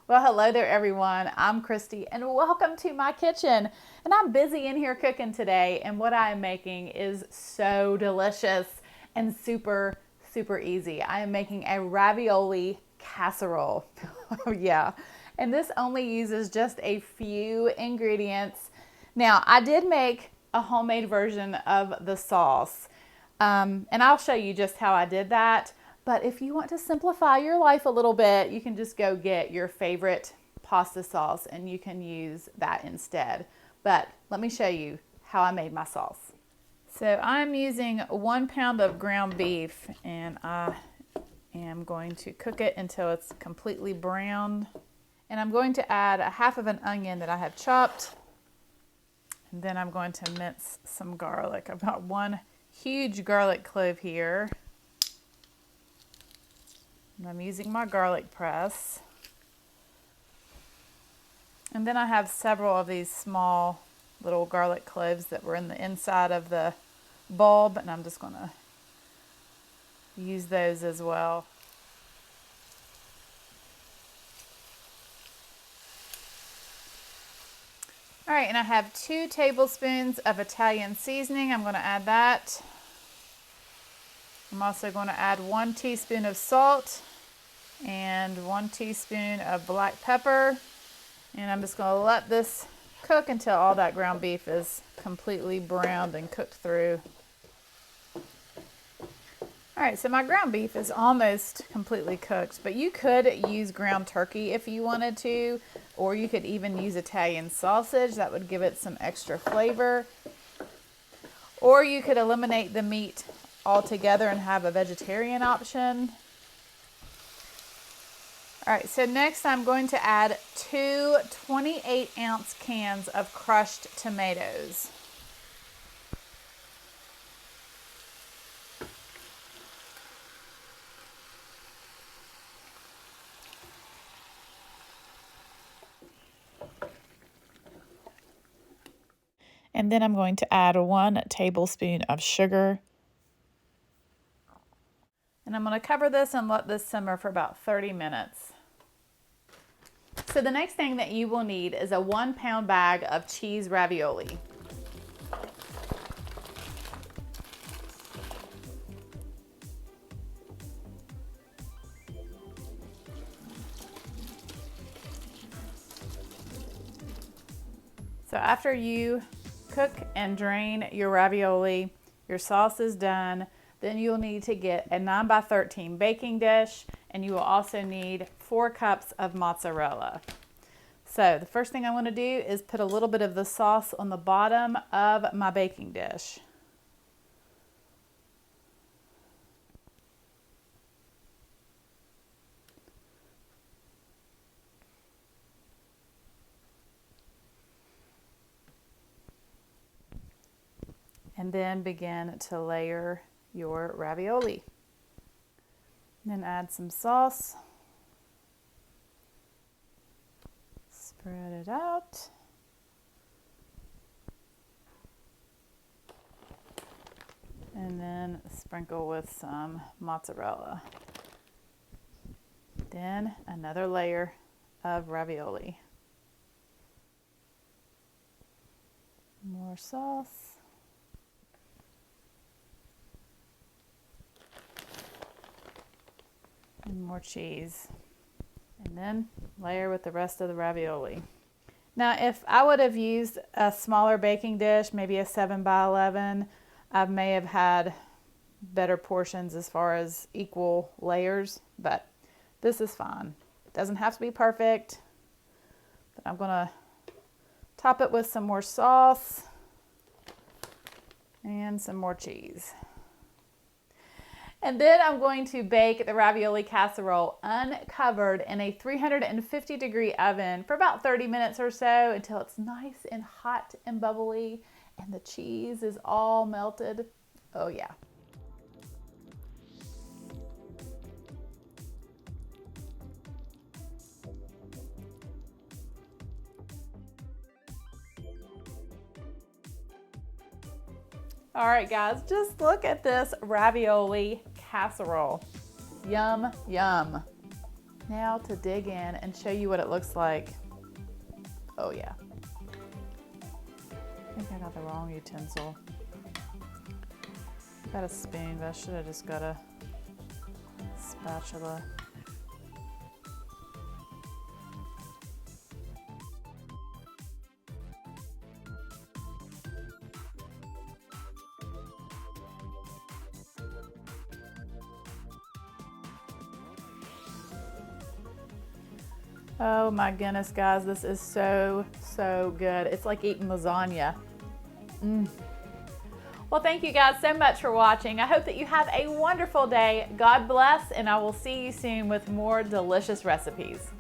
Well, hello there, everyone. I'm Christy, and welcome to my kitchen. And I'm busy in here cooking today, and what I am making is so delicious and super, super easy. I am making a ravioli casserole. Oh, yeah. And this only uses just a few ingredients. Now, I did make a homemade version of the sauce, and I'll show you just how I did that. But if you want to simplify your life a little bit, you can just go get your favorite pasta sauce and you can use that instead. But let me show you how I made my sauce. So I'm using 1 pound of ground beef, and I am going to cook it until it's completely browned. And I'm going to add a half of an onion that I have chopped. And then I'm going to mince some garlic. I've got 1 huge garlic clove here. And I'm using my garlic press. And then I have several of these small little garlic cloves that were in the inside of the bulb, and I'm just going to use those as well. All right, and I have 2 tablespoons of Italian seasoning. I'm going to add that. I'm also going to add 1 teaspoon of salt and 1 teaspoon of black pepper. And I'm just going to let this cook until all that ground beef is completely browned and cooked through. All right, so my ground beef is almost completely cooked, but you could use ground turkey if you wanted to, or you could even use Italian sausage. That would give it some extra flavor. Or you could eliminate the meat altogether and have a vegetarian option. All right, so next I'm going to add 2 28-ounce cans of crushed tomatoes. And then I'm going to add 1 tablespoon of sugar. And I'm going to cover this and let this simmer for about 30 minutes. So the next thing that you will need is a 1 pound bag of cheese ravioli. So after you cook and drain your ravioli, your sauce is done. Then you'll need to get a 9 by 13 baking dish, and you will also need 4 cups of mozzarella. So the first thing I want to do is put a little bit of the sauce on the bottom of my baking dish. And then begin to layer your ravioli. Then add some sauce. Spread it out. And then sprinkle with some mozzarella. Then another layer of ravioli. More sauce. And more cheese, and then layer with the rest of the ravioli. Now, if I would have used a smaller baking dish, maybe a 7 by 11, I may have had better portions as far as equal layers, but this is fine. It doesn't have to be perfect, but I'm gonna top it with some more sauce and some more cheese. And then I'm going to bake the ravioli casserole uncovered in a 350-degree oven for about 30 minutes or so until it's nice and hot and bubbly and the cheese is all melted. Oh yeah. All right, guys, just look at this ravioli casserole. Yum, yum. Now to dig in and show you what it looks like. Oh yeah. I think I got the wrong utensil. I got a spoon, but I should have just got a spatula. Oh my goodness, guys, this is so, so good. It's like eating lasagna. Well, thank you guys so much for watching. I hope that you have a wonderful day. God bless, and I will see you soon with more delicious recipes.